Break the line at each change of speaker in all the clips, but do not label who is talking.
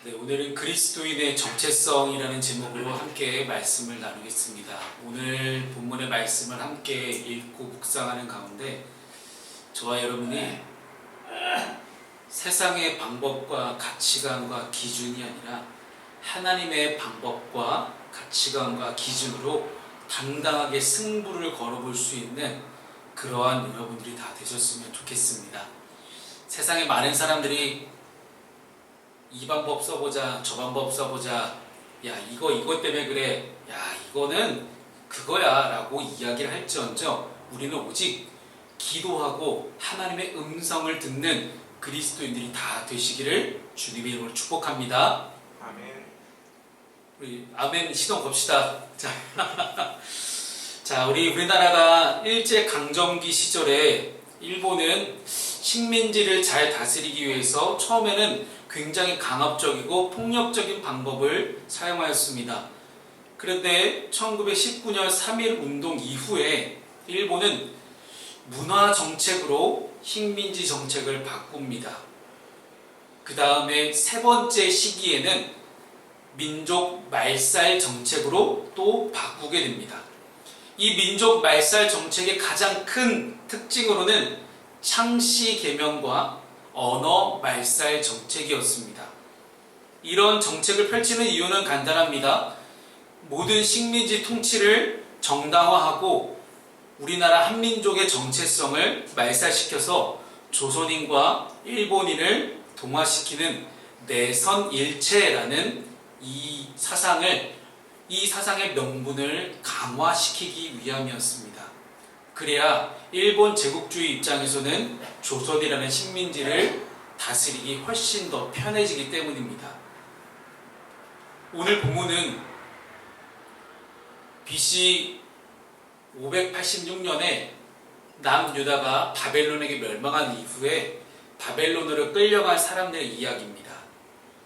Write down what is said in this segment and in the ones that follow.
네, 오늘은 그리스도인의 정체성이라는 제목으로 함께 말씀을 나누겠습니다. 오늘 본문의 말씀을 함께 읽고 묵상하는 가운데 저와 여러분이 세상의 방법과 가치관과 기준이 아니라 하나님의 방법과 가치관과 기준으로 당당하게 승부를 걸어볼 수 있는 그러한 여러분들이 다 되셨으면 좋겠습니다. 세상에 많은 사람들이 이 방법 써보자, 저 방법 써보자, 야 이거 때문에 그래, 야 이거는 그거야 라고 이야기를 할지언정 우리는 오직 기도하고 하나님의 음성을 듣는 그리스도인들이 다 되시기를 주님의 이름으로 축복합니다.
아멘.
우리 아멘 시동 겁시다. 자, 우리 우리나라가 일제강점기 시절에 일본은 식민지를 잘 다스리기 위해서 처음에는 굉장히 강압적이고 폭력적인 방법을 사용하였습니다. 그런데 1919년 3.1 운동 이후에 일본은 문화 정책으로 식민지 정책을 바꿉니다. 그 다음에 세 번째 시기에는 민족 말살 정책으로 또 바꾸게 됩니다. 이 민족 말살 정책의 가장 큰 특징으로는 창씨 개명과 언어 말살 정책이었습니다. 이런 정책을 펼치는 이유는 간단합니다. 모든 식민지 통치를 정당화하고 우리나라 한민족의 정체성을 말살시켜서 조선인과 일본인을 동화시키는 내선일체라는 이 사상의 명분을 강화시키기 위함이었습니다. 그래야 일본 제국주의 입장에서는 조선이라는 식민지를 다스리기 훨씬 더 편해지기 때문입니다. 오늘 본문은 BC 586년에 남유다가 바벨론에게 멸망한 이후에 바벨론으로 끌려간 사람들의 이야기입니다.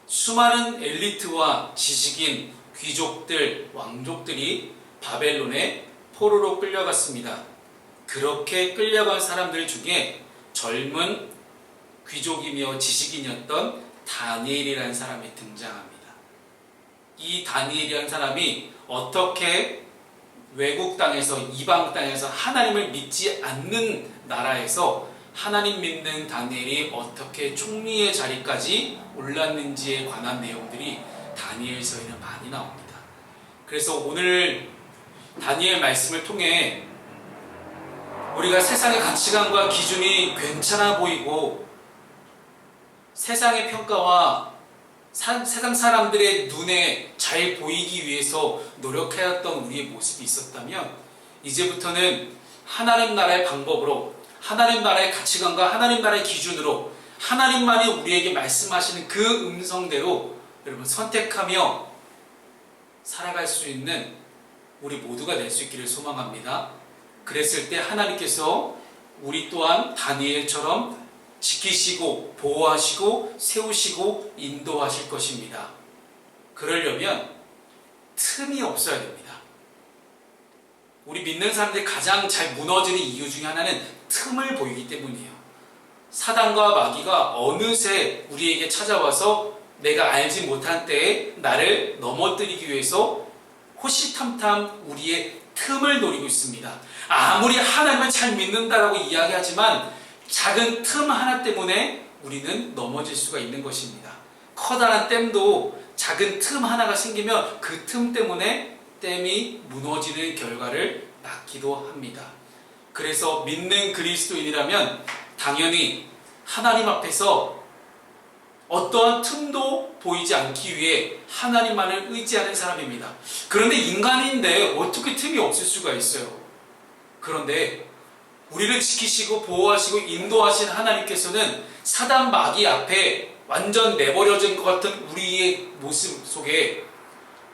수많은 엘리트와 지식인, 귀족들, 왕족들이 바벨론에 포로로 끌려갔습니다. 그렇게 끌려간 사람들 중에 젊은 귀족이며 지식인이었던 다니엘이라는 사람이 등장합니다. 이 다니엘이라는 사람이 어떻게 외국 땅에서, 이방 땅에서 하나님을 믿지 않는 나라에서 하나님 믿는 다니엘이 어떻게 총리의 자리까지 올랐는지에 관한 내용들이 다니엘서에는 많이 나옵니다. 그래서 오늘 다니엘 말씀을 통해 우리가 세상의 가치관과 기준이 괜찮아 보이고 세상의 평가와 세상 사람들의 눈에 잘 보이기 위해서 노력해왔던 우리의 모습이 있었다면 이제부터는 하나님 나라의 방법으로, 하나님 나라의 가치관과 하나님 나라의 기준으로 하나님만이 우리에게 말씀하시는 그 음성대로 여러분 선택하며 살아갈 수 있는 우리 모두가 될 수 있기를 소망합니다. 그랬을 때 하나님께서 우리 또한 다니엘처럼 지키시고 보호하시고 세우시고 인도하실 것입니다. 그러려면 틈이 없어야 됩니다. 우리 믿는 사람들이 가장 잘 무너지는 이유 중에 하나는 틈을 보이기 때문이에요. 사단과 마귀가 어느새 우리에게 찾아와서 내가 알지 못한 때에 나를 넘어뜨리기 위해서 호시탐탐 우리의 틈을 노리고 있습니다. 아무리 하나님을 잘 믿는다라고 이야기하지만 작은 틈 하나 때문에 우리는 넘어질 수가 있는 것입니다. 커다란 댐도 작은 틈 하나가 생기면 그 틈 때문에 댐이 무너지는 결과를 낳기도 합니다. 그래서 믿는 그리스도인이라면 당연히 하나님 앞에서 어떠한 틈도 보이지 않기 위해 하나님만을 의지하는 사람입니다. 그런데 인간인데 어떻게 틈이 없을 수가 있어요? 그런데 우리를 지키시고 보호하시고 인도하신 하나님께서는 사단 마귀 앞에 완전 내버려진 것 같은 우리의 모습 속에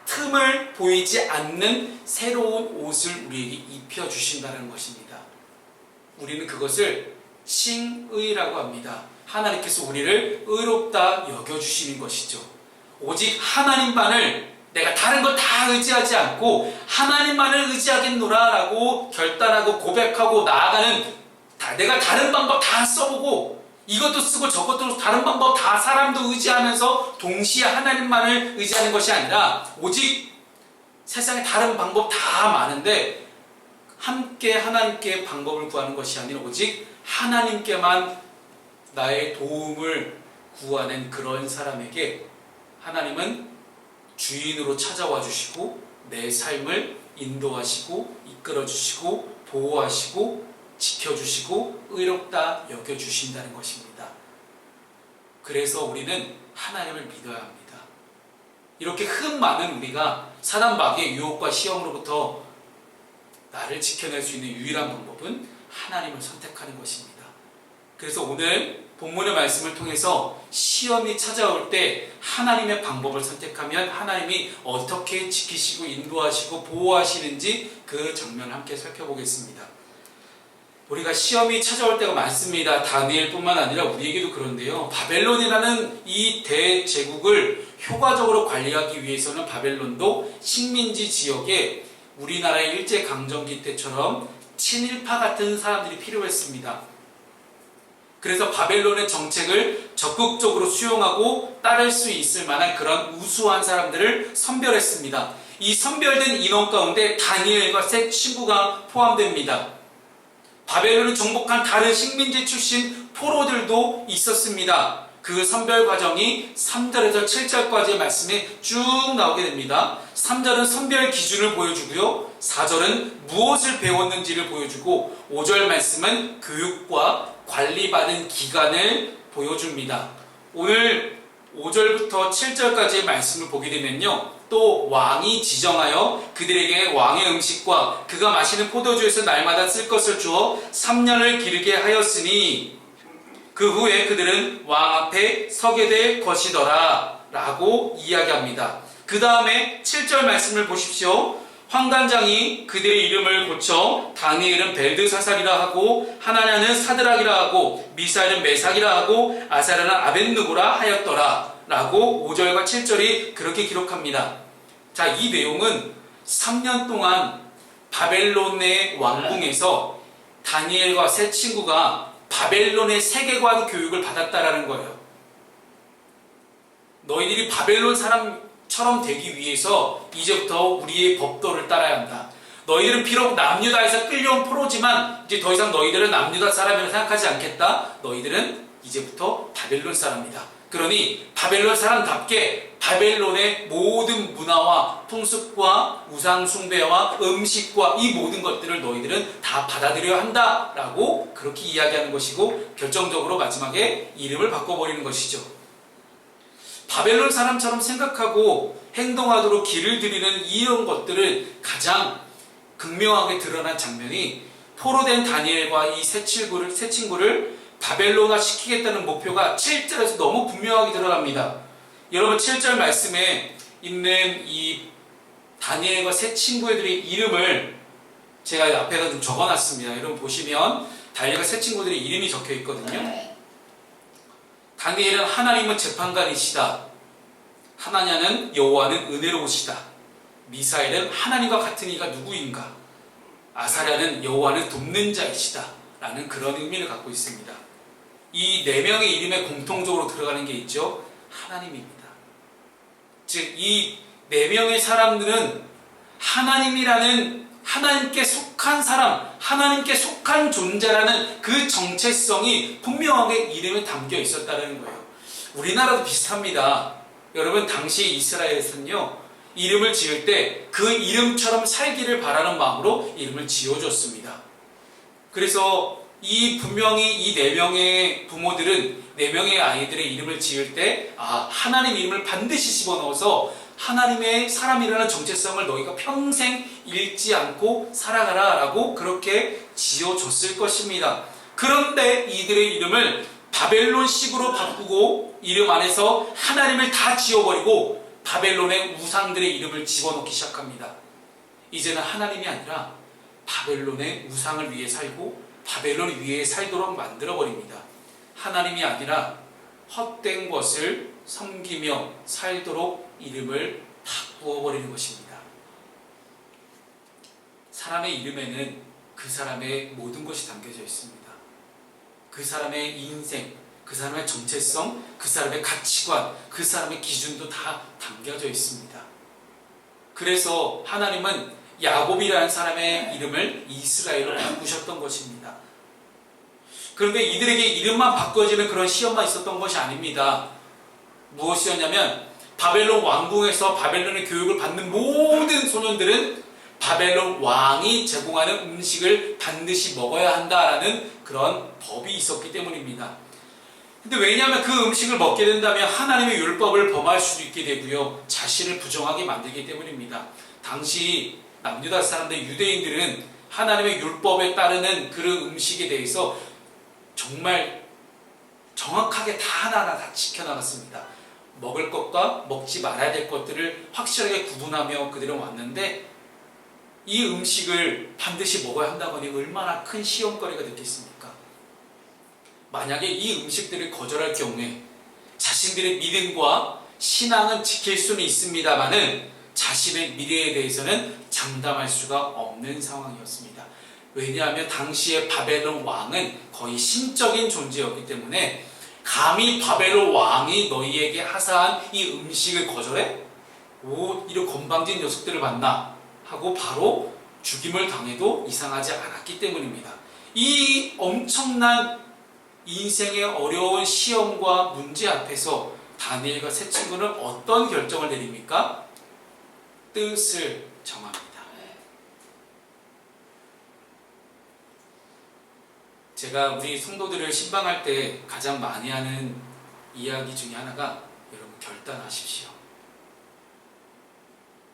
틈을 보이지 않는 새로운 옷을 우리에게 입혀주신다는 것입니다. 우리는 그것을 칭의라고 합니다. 하나님께서 우리를 의롭다 여겨주시는 것이죠. 오직 하나님만을, 내가 다른 것 다 의지하지 않고 하나님만을 의지하겠노라 라고 결단하고 고백하고 나아가는, 내가 다른 방법 다 써보고 이것도 쓰고 저것도 다른 방법 다 사람도 의지하면서 동시에 하나님만을 의지하는 것이 아니라 오직 세상에 다른 방법 다 많은데 함께 하나님께 방법을 구하는 것이 아니라 오직 하나님께만 나의 도움을 구하는 그런 사람에게 하나님은 주인으로 찾아와 주시고 내 삶을 인도하시고 이끌어 주시고 보호하시고 지켜주시고 의롭다 여겨주신다는 것입니다. 그래서 우리는 하나님을 믿어야 합니다. 이렇게 흠 많은 우리가 사단 마귀의 유혹과 시험으로부터 나를 지켜낼 수 있는 유일한 방법은 하나님을 선택하는 것입니다. 그래서 오늘 본문의 말씀을 통해서 시험이 찾아올 때 하나님의 방법을 선택하면 하나님이 어떻게 지키시고 인도하시고 보호하시는지 그 장면을 함께 살펴보겠습니다. 우리가 시험이 찾아올 때가 많습니다. 다니엘뿐만 아니라 우리에게도 그런데요. 바벨론이라는 이 대제국을 효과적으로 관리하기 위해서는 바벨론도 식민지 지역에 우리나라의 일제강점기 때처럼 친일파 같은 사람들이 필요했습니다. 그래서 바벨론의 정책을 적극적으로 수용하고 따를 수 있을 만한 그런 우수한 사람들을 선별했습니다. 이 선별된 인원 가운데 다니엘과 셋 친구가 포함됩니다. 바벨론을 정복한 다른 식민지 출신 포로들도 있었습니다. 그 선별 과정이 3절에서 7절까지의 말씀에 쭉 나오게 됩니다. 3절은 선별 기준을 보여주고요. 4절은 무엇을 배웠는지를 보여주고 5절 말씀은 교육과 관리받은 기간을 보여줍니다. 오늘 5절부터 7절까지의 말씀을 보게 되면요. 또 왕이 지정하여 그들에게 왕의 음식과 그가 마시는 포도주에서 날마다 쓸 것을 주어 3년을 기르게 하였으니 그 후에 그들은 왕 앞에 서게 될 것이더라 라고 이야기합니다. 그 다음에 7절 말씀을 보십시오. 환관장이 그들의 이름을 고쳐 다니엘은 벨드사살이라 하고 하나냐는 사드락이라 하고 미사엘은 메삭이라 하고 아사랴는 아벳느고라 하였더라 라고 5절과 7절이 그렇게 기록합니다. 자, 이 내용은 3년 동안 바벨론의 왕궁에서 다니엘과 세 친구가 바벨론의 세계관 교육을 받았다라는 거예요. 너희들이 바벨론 사람처럼 되기 위해서 이제부터 우리의 법도를 따라야 한다. 너희들은 비록 남유다에서 끌려온 포로지만 이제 더 이상 너희들은 남유다 사람이라고 생각하지 않겠다. 너희들은 이제부터 바벨론 사람이다. 그러니 바벨론 사람답게 바벨론의 모든 문화와 풍습과 우상 숭배와 음식과 이 모든 것들을 너희들은 다 받아들여야 한다라고 그렇게 이야기하는 것이고 결정적으로 마지막에 이름을 바꿔버리는 것이죠. 바벨론 사람처럼 생각하고 행동하도록 길을 들이는 이런 것들을 가장 극명하게 드러난 장면이 포로된 다니엘과 이 세 친구를 바벨론화 시키겠다는 목표가 7절에서 너무 분명하게 드러납니다. 여러분 7절 말씀에 있는 이 다니엘과 세 친구들의 이름을 제가 앞에다 좀 적어놨습니다. 여러분 보시면 다니엘과 세 친구들의 이름이 적혀 있거든요. 다니엘은 하나님은 재판관이시다. 하나냐는 여호와는 은혜로우시다. 미사엘은 하나님과 같은 이가 누구인가. 아사랴는 여호와는 돕는 자이시다. 라는 그런 의미를 갖고 있습니다. 이 네 명의 이름에 공통적으로 들어가는 게 있죠. 하나님입니다. 즉, 이 네 명의 사람들은 하나님이라는 하나님께 속한 사람, 하나님께 속한 존재라는 그 정체성이 분명하게 이름에 담겨 있었다는 거예요. 우리나라도 비슷합니다. 여러분, 당시 이스라엘에서는요, 이름을 지을 때 그 이름처럼 살기를 바라는 마음으로 이름을 지어줬습니다. 그래서 분명히 이 네 명의 부모들은 네 명의 아이들의 이름을 지을 때 하나님 이름을 반드시 집어넣어서 하나님의 사람이라는 정체성을 너희가 평생 잃지 않고 살아가라 라고 그렇게 지어줬을 것입니다. 그런데 이들의 이름을 바벨론식으로 바꾸고 이름 안에서 하나님을 다 지워버리고 바벨론의 우상들의 이름을 집어넣기 시작합니다. 이제는 하나님이 아니라 바벨론의 우상을 위해 살고 바벨론 위에 살도록 만들어버립니다. 하나님이 아니라 헛된 것을 섬기며 살도록 이름을 바꾸어버리는 것입니다. 사람의 이름에는 그 사람의 모든 것이 담겨져 있습니다. 그 사람의 인생, 그 사람의 정체성, 그 사람의 가치관, 그 사람의 기준도 다 담겨져 있습니다. 그래서 하나님은 야곱이라는 사람의 이름을 이스라엘로 바꾸셨던 것입니다. 그런데 이들에게 이름만 바꿔지는 그런 시험만 있었던 것이 아닙니다. 무엇이었냐면 바벨론 왕궁에서 바벨론의 교육을 받는 모든 소년들은 바벨론 왕이 제공하는 음식을 반드시 먹어야 한다라는 그런 법이 있었기 때문입니다. 근데 왜냐하면 그 음식을 먹게 된다면 하나님의 율법을 범할 수도 있게 되고요, 자신을 부정하게 만들기 때문입니다. 당시 남유다 사람들, 유대인들은 하나님의 율법에 따르는 그 음식에 대해서 정말 정확하게 다 하나하나 다 지켜나갔습니다. 먹을 것과 먹지 말아야 될 것들을 확실하게 구분하며 그들은 왔는데, 이 음식을 반드시 먹어야 한다고 하니 얼마나 큰 시험거리가 됐겠습니까? 만약에 이 음식들을 거절할 경우에 자신들의 믿음과 신앙은 지킬 수는 있습니다만은 자신의 미래에 대해서는 장담할 수가 없는 상황이었습니다. 왜냐하면 당시의 바벨론 왕은 거의 신적인 존재였기 때문에 감히 바벨론 왕이 너희에게 하사한 이 음식을 거절해? 이런 건방진 녀석들을 만나 하고 바로 죽임을 당해도 이상하지 않았기 때문입니다. 이 엄청난 인생의 어려운 시험과 문제 앞에서 다니엘과 세 친구는 어떤 결정을 내립니까? 뜻을 정합니다. 제가 우리 성도들을 신방할 때 가장 많이 하는 이야기 중에 하나가, 여러분 결단하십시오.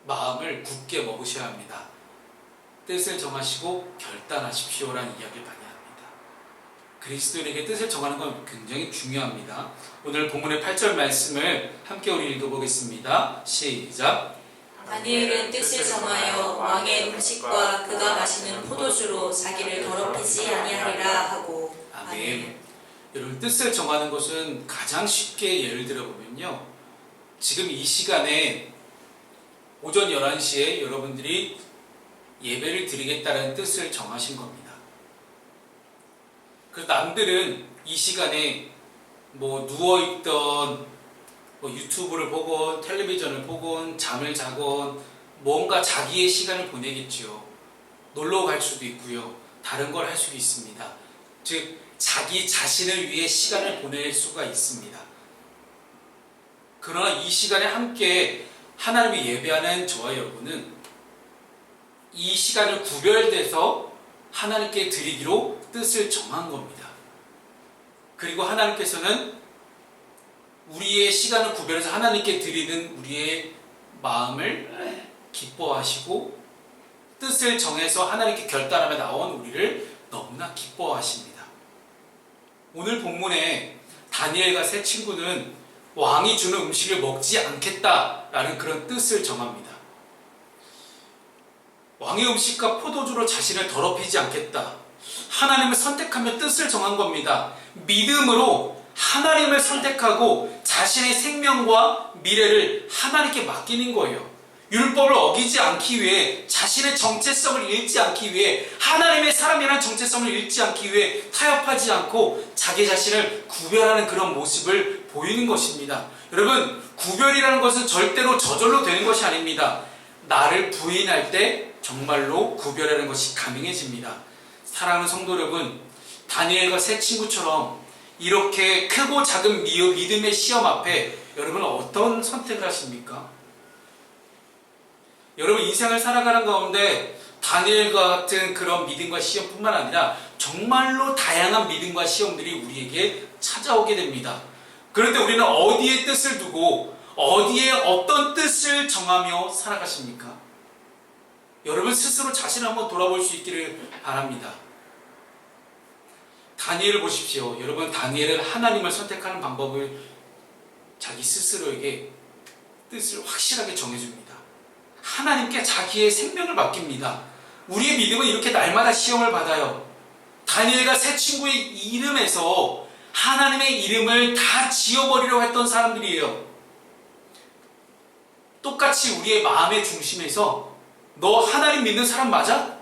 마음을 굳게 먹으셔야 합니다. 뜻을 정하시고 결단하십시오라는 이야기를 많이 합니다. 그리스도인에게 뜻을 정하는 건 굉장히 중요합니다. 오늘 본문의 8절 말씀을 함께 우리 읽어보겠습니다. 시작.
다니엘은 뜻을 정하여 왕의 음식과 그가 마시는 포도주로 자기를 더럽히지 아니하리라 하고.
아멘. 여러분, 뜻을 정하는 것은 가장 쉽게 예를 들어보면요, 지금 이 시간에 오전 11시에 여러분들이 예배를 드리겠다는 뜻을 정하신 겁니다. 그래서 남들은 이 시간에 누워있던 유튜브를 보건 텔레비전을 보건 잠을 자건 뭔가 자기의 시간을 보내겠죠. 놀러 갈 수도 있고요, 다른 걸 할 수도 있습니다. 즉 자기 자신을 위해 시간을 보낼 수가 있습니다. 그러나 이 시간에 함께 하나님을 예배하는 저와 여러분은 이 시간을 구별돼서 하나님께 드리기로 뜻을 정한 겁니다. 그리고 하나님께서는 우리의 시간을 구별해서 하나님께 드리는 우리의 마음을 기뻐하시고, 뜻을 정해서 하나님께 결단하며 나온 우리를 너무나 기뻐하십니다. 오늘 본문에 다니엘과 세 친구는 왕이 주는 음식을 먹지 않겠다라는 그런 뜻을 정합니다. 왕의 음식과 포도주로 자신을 더럽히지 않겠다. 하나님을 선택하며 뜻을 정한 겁니다. 믿음으로 하나님을 선택하고 자신의 생명과 미래를 하나님께 맡기는 거예요. 율법을 어기지 않기 위해, 자신의 정체성을 잃지 않기 위해, 하나님의 사람이라는 정체성을 잃지 않기 위해 타협하지 않고 자기 자신을 구별하는 그런 모습을 보이는 것입니다. 여러분, 구별이라는 것은 절대로 저절로 되는 것이 아닙니다. 나를 부인할 때 정말로 구별하는 것이 가능해집니다. 사랑하는 성도 여러분, 다니엘과 세 친구처럼 이렇게 크고 작은 믿음의 시험 앞에 여러분은 어떤 선택을 하십니까? 여러분, 인생을 살아가는 가운데 다니엘과 같은 그런 믿음과 시험뿐만 아니라 정말로 다양한 믿음과 시험들이 우리에게 찾아오게 됩니다. 그런데 우리는 어디에 뜻을 두고 어디에 어떤 뜻을 정하며 살아가십니까? 여러분 스스로 자신을 한번 돌아볼 수 있기를 바랍니다. 다니엘을 보십시오. 여러분, 다니엘은 하나님을 선택하는 방법을 자기 스스로에게 뜻을 확실하게 정해줍니다. 하나님께 자기의 생명을 맡깁니다. 우리의 믿음은 이렇게 날마다 시험을 받아요. 다니엘과 세 친구의 이름에서 하나님의 이름을 다 지워버리려고 했던 사람들이에요. 똑같이 우리의 마음의 중심에서 너 하나님 믿는 사람 맞아?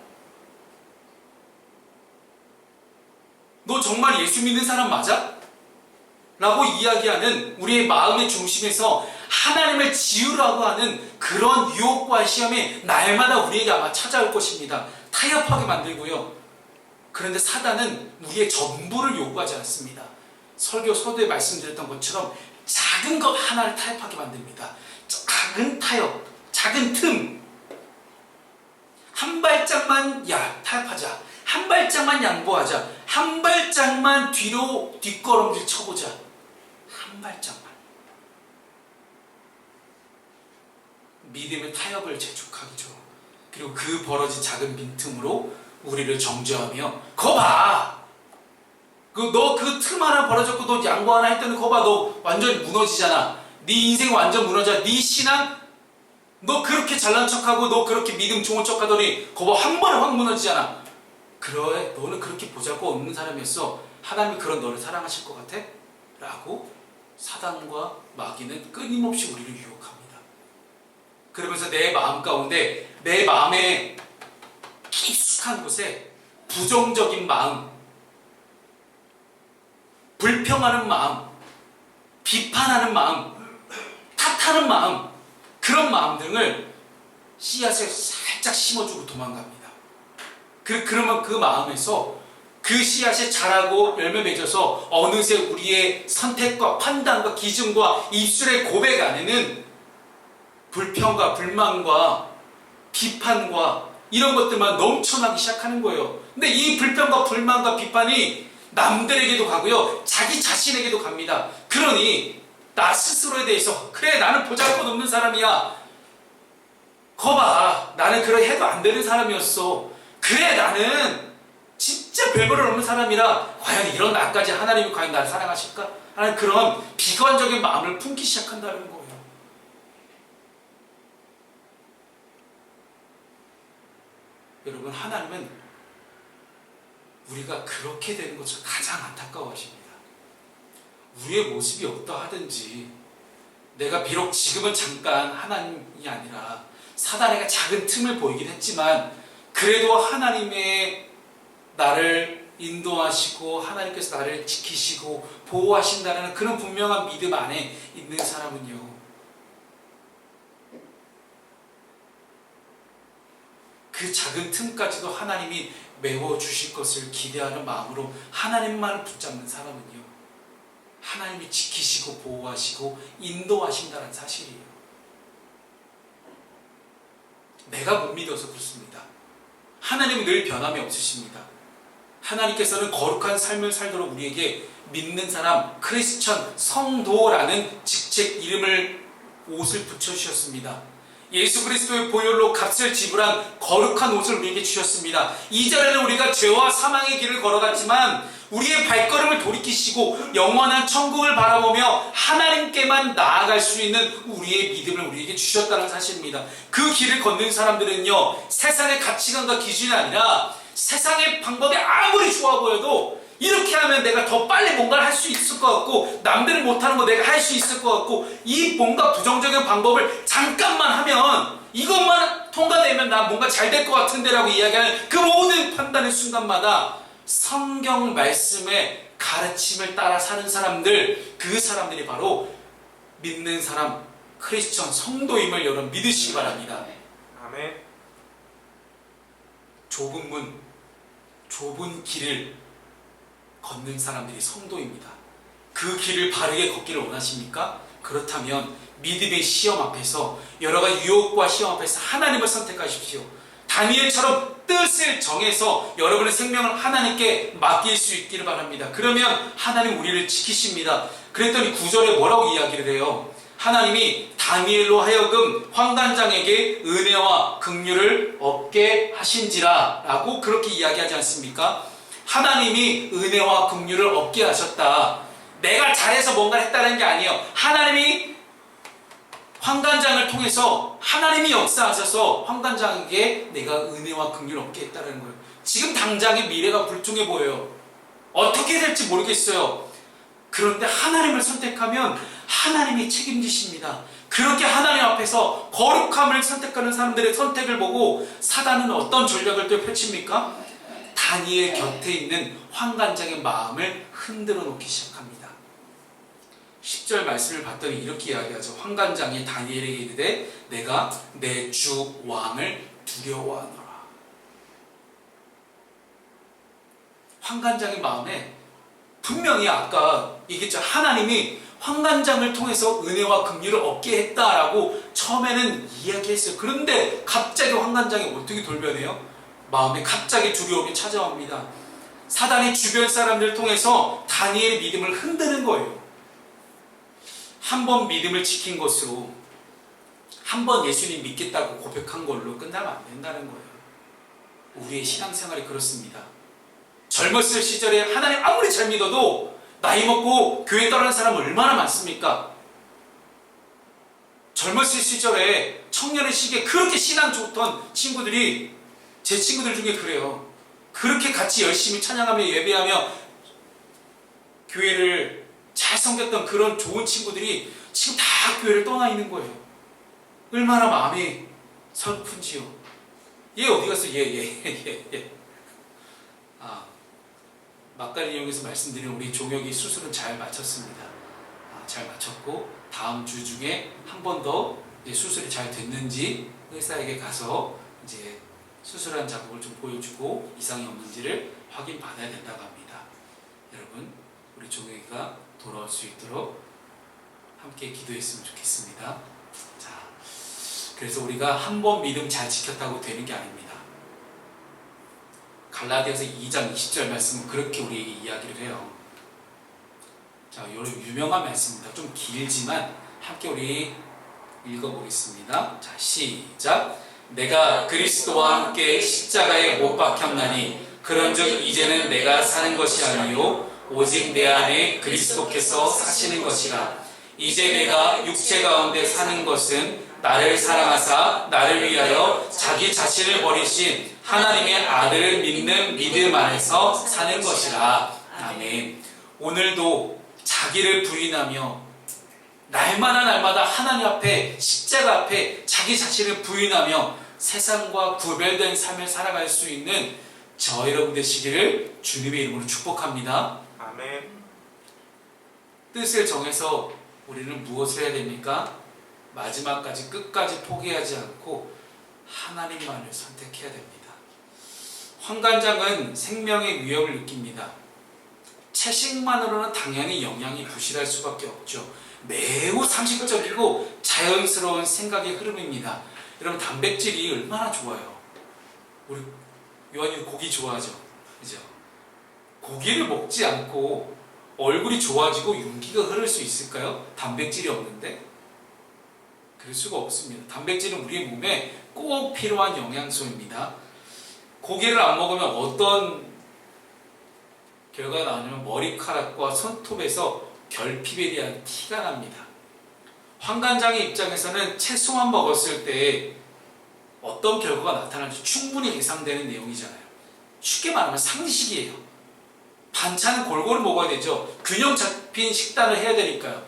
너 정말 예수 믿는 사람 맞아? 라고 이야기하는 우리의 마음의 중심에서 하나님을 지우라고 하는 그런 유혹과 시험이 날마다 우리에게 아마 찾아올 것입니다. 타협하게 만들고요. 그런데 사단은 우리의 전부를 요구하지 않습니다. 설교 서두에 말씀드렸던 것처럼 작은 것 하나를 타협하게 만듭니다. 작은 타협, 작은 틈, 한 발짝만 타협하자, 한 발짝만 양보하자, 한 발짝만 뒤로 뒷걸음질 쳐보자, 한 발짝만. 믿음의 타협을 재촉하기죠. 그리고 그 벌어진 작은 빈틈으로 우리를 정죄하며, 거 봐! 너 그 틈 하나 벌어졌고 너 양보 하나 했더니 거 봐, 너 완전히 무너지잖아. 네 인생 완전 무너져. 네 신앙, 너 그렇게 잘난 척하고 너 그렇게 믿음 좋은 척하더니 거 봐, 한 번에 확 무너지잖아. 그래, 너는 그렇게 보잘것 없는 사람이었어. 하나님이 그런 너를 사랑하실 것 같아? 라고 사단과 마귀는 끊임없이 우리를 유혹합니다. 그러면서 내 마음 가운데, 내 마음의 깊숙한 곳에 부정적인 마음, 불평하는 마음, 비판하는 마음, 탓하는 마음, 그런 마음 등을 씨앗을 살짝 심어주고 도망갑니다. 그러면 그 마음에서 그 씨앗이 자라고 열매 맺어서 어느새 우리의 선택과 판단과 기준과 입술의 고백 안에는 불평과 불만과 비판과 이런 것들만 넘쳐나기 시작하는 거예요. 근데 이 불평과 불만과 비판이 남들에게도 가고요, 자기 자신에게도 갑니다. 그러니 나 스스로에 대해서, 그래, 나는 보잘것없는 사람이야. 거봐, 나는 그래 해도 안 되는 사람이었어. 그래, 나는 진짜 별볼일 없는 사람이라 과연 이런 나까지 하나님이 과연 나를 사랑하실까? 하는 그런 비관적인 마음을 품기 시작한다는 거예요. 여러분, 하나님은 우리가 그렇게 되는 것을 가장 안타까워하십니다. 우리의 모습이 어떠하든지, 내가 비록 지금은 잠깐 하나님이 아니라 사단에게 작은 틈을 보이긴 했지만, 그래도 하나님의 나를 인도하시고 하나님께서 나를 지키시고 보호하신다는 그런 분명한 믿음 안에 있는 사람은요, 그 작은 틈까지도 하나님이 메워주실 것을 기대하는 마음으로 하나님만을 붙잡는 사람은요, 하나님이 지키시고 보호하시고 인도하신다는 사실이에요. 내가 못 믿어서 그렇습니다. 하나님은 늘 변함이 없으십니다. 하나님께서는 거룩한 삶을 살도록 우리에게 믿는 사람, 크리스천, 성도라는 직책 이름을, 옷을 붙여주셨습니다. 예수 그리스도의 보혈로 값을 지불한 거룩한 옷을 우리에게 주셨습니다. 이전에는 우리가 죄와 사망의 길을 걸어갔지만 우리의 발걸음을 돌이키시고 영원한 천국을 바라보며 하나님께만 나아갈 수 있는 우리의 믿음을 우리에게 주셨다는 사실입니다. 그 길을 걷는 사람들은요, 세상의 가치관과 기준이 아니라 세상의 방법이 아무리 좋아 보여도 이렇게 하면 내가 더 빨리 뭔가를 할 수 있을 것 같고, 남들은 못하는 거 내가 할 수 있을 것 같고, 이 뭔가 부정적인 방법을 잠깐만 하면, 이것만 통과되면 나 뭔가 잘 될 것 같은데 라고 이야기하는 그 모든 판단의 순간마다 성경 말씀의 가르침을 따라 사는 사람들, 그 사람들이 바로 믿는 사람, 크리스천, 성도임을 여러분 믿으시기 바랍니다.
아멘.
좁은 문, 좁은 길을 걷는 사람들이 성도입니다. 그 길을 바르게 걷기를 원하십니까? 그렇다면 믿음의 시험 앞에서, 여러 가지 유혹과 시험 앞에서 하나님을 선택하십시오. 다니엘처럼 뜻을 정해서 여러분의 생명을 하나님께 맡길 수 있기를 바랍니다. 그러면 하나님 우리를 지키십니다. 그랬더니 9절에 뭐라고 이야기를 해요? 하나님이 다니엘로 하여금 환관장에게 은혜와 긍휼을 얻게 하신지라 라고 그렇게 이야기하지 않습니까? 하나님이 은혜와 긍휼을 얻게 하셨다. 내가 잘해서 뭔가를 했다는 게 아니에요. 하나님이 환관장을 통해서 하나님이 역사하셔서 환관장에게 내가 은혜와 긍휼을 얻게 했다는 거예요. 지금 당장의 미래가 불투명해 보여요. 어떻게 될지 모르겠어요. 그런데 하나님을 선택하면 하나님이 책임지십니다. 그렇게 하나님 앞에서 거룩함을 선택하는 사람들의 선택을 보고 사단은 어떤 전략을 또 펼칩니까? 다니엘 곁에 있는 환관장의 마음을 흔들어 놓기 시작합니다. 10절 말씀을 봤더니 이렇게 이야기하죠. 환관장이 다니엘에게 이르되 내가 내 주 왕을 두려워하노라. 환관장의 마음에 분명히 아까 얘기했죠. 하나님이 환관장을 통해서 은혜와 긍휼을 얻게 했다라고 처음에는 이야기했어요. 그런데 갑자기 환관장이 어떻게 돌변해요? 마음에 갑자기 두려움이 찾아옵니다. 사단이 주변 사람들을 통해서 다니엘의 믿음을 흔드는 거예요. 한 번 믿음을 지킨 것으로, 한 번 예수님 믿겠다고 고백한 걸로 끝나면 안 된다는 거예요. 우리의 신앙생활이 그렇습니다. 젊었을 시절에 하나님 아무리 잘 믿어도 나이 먹고 교회 떠나는 사람 얼마나 많습니까? 젊었을 시절에 청년의 시기에 그렇게 신앙 좋던 친구들이, 제 친구들 중에 그래요. 그렇게 같이 열심히 찬양하며 예배하며 교회를 잘 섬겼던 그런 좋은 친구들이 지금 다 교회를 떠나 있는 거예요. 얼마나 마음이 슬픈지요. 얘 어디 갔어? 얘. 막간을 이용해서 말씀드린 우리 종혁이 수술은 잘 마쳤습니다. 잘 마쳤고 다음 주 중에 한 번 더 수술이 잘 됐는지 의사에게 가서 이제 수술한 자국을 좀 보여주고 이상이 없는지를 확인받아야 된다고 합니다. 여러분, 우리 종혁이가 돌아올 수 있도록 함께 기도했으면 좋겠습니다. 자, 그래서 우리가 한 번 믿음 잘 지켰다고 되는 게 아닙니다. 갈라디아서 2장 20절 말씀은 그렇게 우리에게 이야기를 해요. 자, 이런 유명한 말씀입니다. 좀 길지만 함께 우리 읽어보겠습니다. 자, 시작. 내가 그리스도와 함께 십자가에 못 박혔나니 그런즉 이제는 내가 사는 것이 아니요 오직 내 안에 그리스도께서 사시는 것이라. 이제 내가 육체 가운데 사는 것은 나를 사랑하사 나를 위하여 자기 자신을 버리신 하나님의 아들을 믿는 믿음 안에서 사는 것이라. 아멘. 오늘도 자기를 부인하며 날마다 하나님 앞에, 십자가 앞에 자기 자신을 부인하며 세상과 구별된 삶을 살아갈 수 있는 저 여러분 되시기를 주님의 이름으로 축복합니다.
아멘.
뜻을 정해서 우리는 무엇을 해야 됩니까? 마지막까지 끝까지 포기하지 않고 하나님만을 선택해야 됩니다. 환관장은 생명의 위협을 느낍니다. 채식만으로는 당연히 영양이 부실할 수밖에 없죠. 매우 상식적이고 자연스러운 생각의 흐름입니다. 여러분, 단백질이 얼마나 좋아요. 우리 요한이 고기 좋아하죠, 그죠? 고기를 먹지 않고 얼굴이 좋아지고 윤기가 흐를 수 있을까요? 단백질이 없는데? 그럴 수가 없습니다. 단백질은 우리 몸에 꼭 필요한 영양소입니다. 고기를 안 먹으면 어떤 결과가 나오냐면 머리카락과 손톱에서 결핍에 대한 티가 납니다. 환관장의 입장에서는 채소만 먹었을 때 어떤 결과가 나타날지 충분히 예상되는 내용이잖아요. 쉽게 말하면 상식이에요. 반찬은 골고루 먹어야 되죠. 균형 잡힌 식단을 해야 되니까요.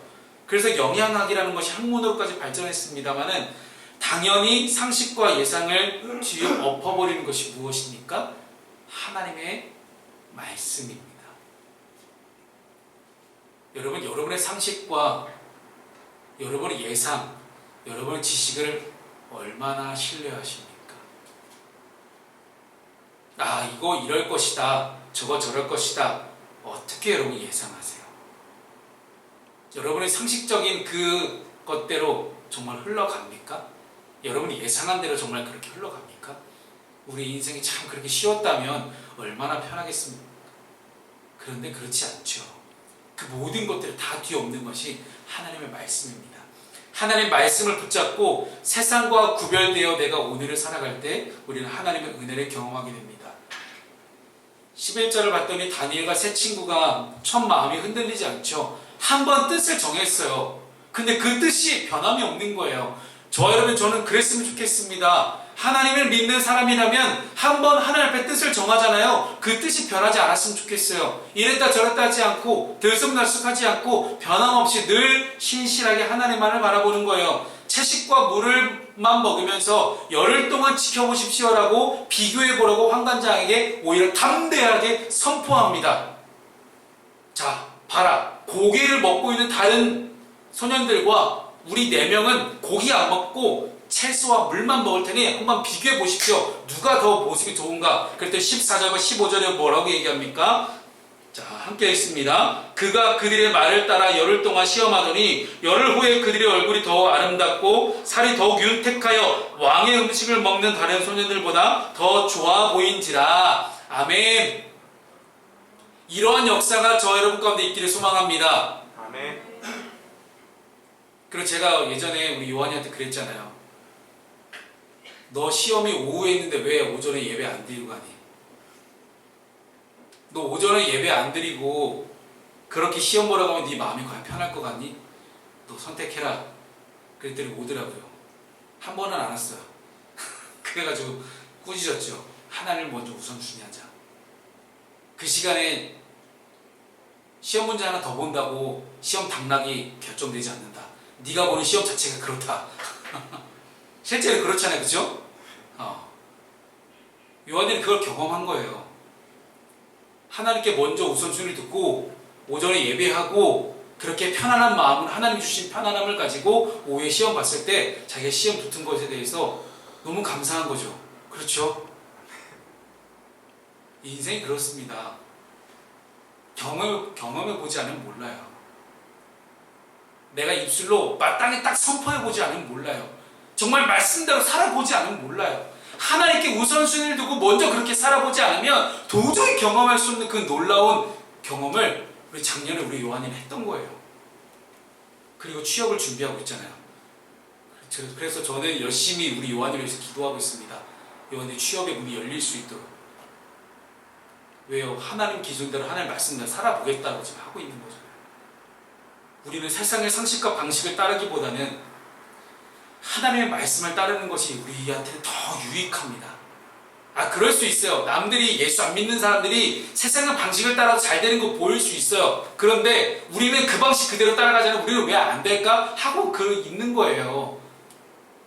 그래서 영양학이라는 것이 학문으로까지 발전했습니다만은 당연히 상식과 예상을 뒤에 엎어버리는 것이 무엇입니까? 하나님의 말씀입니다. 여러분, 여러분의 상식과 여러분의 예상, 여러분의 지식을 얼마나 신뢰하십니까? 이거 이럴 것이다, 저거 저럴 것이다, 어떻게 여러분이 예상하세요? 여러분의 상식적인 그 것대로 정말 흘러갑니까? 여러분이 예상한 대로 정말 그렇게 흘러갑니까? 우리 인생이 참 그렇게 쉬웠다면 얼마나 편하겠습니까? 그런데 그렇지 않죠. 그 모든 것들을 다 뒤엎는 것이 하나님의 말씀입니다. 하나님의 말씀을 붙잡고 세상과 구별되어 내가 오늘을 살아갈 때 우리는 하나님의 은혜를 경험하게 됩니다. 11절을 봤더니 다니엘과 세 친구가 첫 마음이 흔들리지 않죠. 한번 뜻을 정했어요. 근데 그 뜻이 변함이 없는 거예요. 저는 그랬으면 좋겠습니다. 하나님을 믿는 사람이라면 한번 하나님 앞에 뜻을 정하잖아요. 그 뜻이 변하지 않았으면 좋겠어요. 이랬다 저랬다 하지 않고 들쑥날쑥하지 않고 변함없이 늘 신실하게 하나님만을 바라보는 거예요. 채식과 물을만 먹으면서 열흘 동안 지켜보십시오라고 비교해보라고 환관장에게 오히려 담대하게 선포합니다. 자, 봐라, 고기를 먹고 있는 다른 소년들과 우리 4명은 고기 안 먹고 채소와 물만 먹을 테니 한번 비교해 보십시오. 누가 더 모습이 좋은가? 그랬더니 14절과 15절에 뭐라고 얘기합니까? 자, 함께 읽습니다. 그가 그들의 말을 따라 열흘 동안 시험하더니 열흘 후에 그들의 얼굴이 더 아름답고 살이 더욱 윤택하여 왕의 음식을 먹는 다른 소년들보다 더 좋아 보인지라. 아멘. 이러한 역사가 저 여러분 가운데 있기를 소망합니다.
아멘.
그리고 제가 예전에 우리 요한이한테 그랬잖아요. 너 시험이 오후에 있는데 왜 오전에 예배 안 드리고 가니? 너 오전에 예배 안 드리고 그렇게 시험 보러 가면 네 마음이 과연 편할 것 같니? 너 선택해라. 그랬더니 오더라고요. 한 번은 안 왔어요. 그래가지고 꾸짖었죠. 하나님을 먼저 우선순위 하자. 그 시간에 시험 문제 하나 더 본다고 시험 당락이 결정되지 않는다. 네가 보는 시험 자체가 그렇다. 실제로 그렇잖아요. 그죠? 요한은 그걸 경험한 거예요. 하나님께 먼저 우선순위를 듣고 오전에 예배하고 그렇게 편안한 마음을 하나님 주신 편안함을 가지고 오후에 시험 봤을 때 자기가 시험 붙은 것에 대해서 너무 감사한 거죠. 그렇죠? 인생이 그렇습니다. 경험해 보지 않으면 몰라요. 내가 입술로 마땅히 딱 선포해 보지 않으면 몰라요. 정말 말씀대로 살아보지 않으면 몰라요. 하나님께 우선순위를 두고 먼저 그렇게 살아보지 않으면 도저히 경험할 수 없는 그 놀라운 경험을 우리 작년에 우리 요한이는 했던 거예요. 그리고 취업을 준비하고 있잖아요. 그래서 저는 열심히 우리 요한이를 위해서 기도하고 있습니다. 요한이 취업의 문이 열릴 수 있도록. 왜요? 하나님 기준대로 하나님 말씀대로 살아보겠다고 지금 하고 있는 거죠. 우리는 세상의 상식과 방식을 따르기보다는 하나님의 말씀을 따르는 것이 우리한테 더 유익합니다. 그럴 수 있어요. 남들이 예수 안 믿는 사람들이 세상의 방식을 따라서 잘 되는 거 보일 수 있어요. 그런데 우리는 그 방식 그대로 따라가자면 우리는 왜 안 될까? 하고 있는 거예요.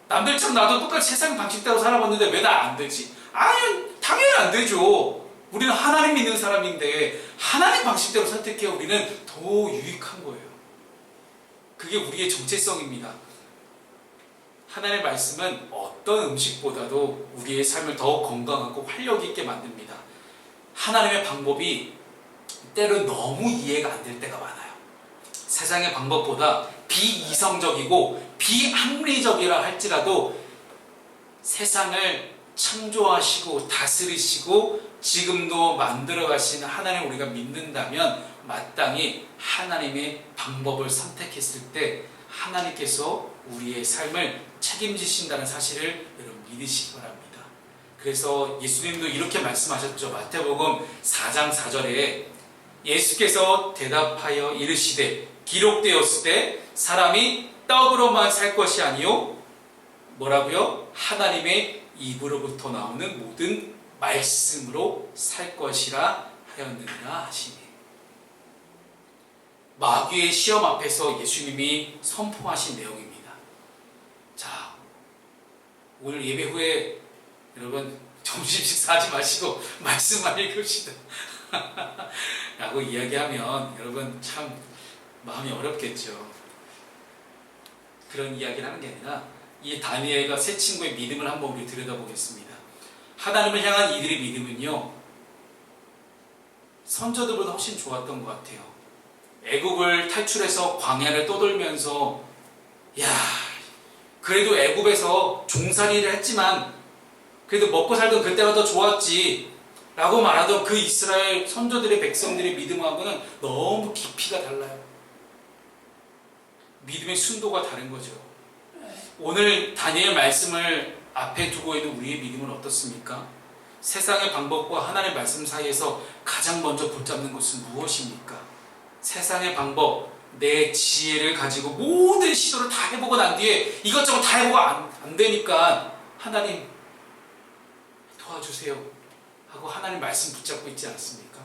남들처럼 나도 똑같이 세상의 방식대로 살아봤는데 왜 나 안 되지? 아니, 당연히 안 되죠. 우리는 하나님 믿는 사람인데 하나님 방식대로 선택해야 우리는 더 유익한 거예요. 그게 우리의 정체성입니다. 하나님의 말씀은 어떤 음식보다도 우리의 삶을 더 건강하고 활력 있게 만듭니다. 하나님의 방법이 때로 너무 이해가 안 될 때가 많아요. 세상의 방법보다 비이성적이고 비합리적이라 할지라도 세상을 창조하시고 다스리시고 지금도 만들어 가시는 하나님을 우리가 믿는다면 마땅히 하나님의 방법을 선택했을 때 하나님께서 우리의 삶을 책임지신다는 사실을 여러분 믿으시기 바랍니다. 그래서 예수님도 이렇게 말씀하셨죠. 마태복음 4장 4절에 예수께서 대답하여 이르시되 기록되었을 때 사람이 떡으로만 살 것이 아니요 뭐라고요? 하나님의 입으로부터 나오는 모든 말씀으로 살 것이라 하였느니라 하시니. 마귀의 시험 앞에서 예수님이 선포하신 내용입니다. 자, 오늘 예배 후에 여러분 점심 식사하지 마시고 말씀만 읽읍시다 라고 이야기하면 여러분 참 마음이 어렵겠죠. 그런 이야기를 하는 게 아니라 이 다니엘과 세 친구의 믿음을 한번 우리 들여다보겠습니다. 하나님을 향한 이들의 믿음은요 선조들보다 훨씬 좋았던 것 같아요. 애굽을 탈출해서 광야를 떠돌면서 그래도 애굽에서 종살이를 했지만 그래도 먹고 살던 그때가 더 좋았지 라고 말하던 그 이스라엘 선조들의 백성들의 믿음하고는 너무 깊이가 달라요. 믿음의 순도가 다른 거죠. 오늘 다니엘 말씀을 앞에 두고 있는 우리의 믿음은 어떻습니까? 세상의 방법과 하나님의 말씀 사이에서 가장 먼저 붙잡는 것은 무엇입니까? 세상의 방법, 내 지혜를 가지고 모든 시도를 다 해보고 난 뒤에 이것저것 다 해보고 안 되니까 하나님 도와주세요 하고 하나님 말씀 붙잡고 있지 않습니까?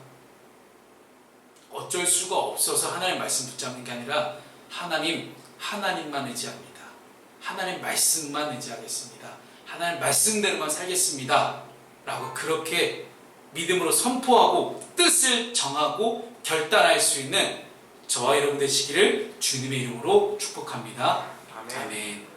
어쩔 수가 없어서 하나님 말씀 붙잡는 게 아니라 하나님만 의지합니다. 하나님 말씀만 의지하겠습니다. 하나님 말씀대로만 살겠습니다 라고 그렇게 믿음으로 선포하고 뜻을 정하고 결단할 수 있는 저와 여러분 되시기를 주님의 이름으로 축복합니다.
아멘.
아멘.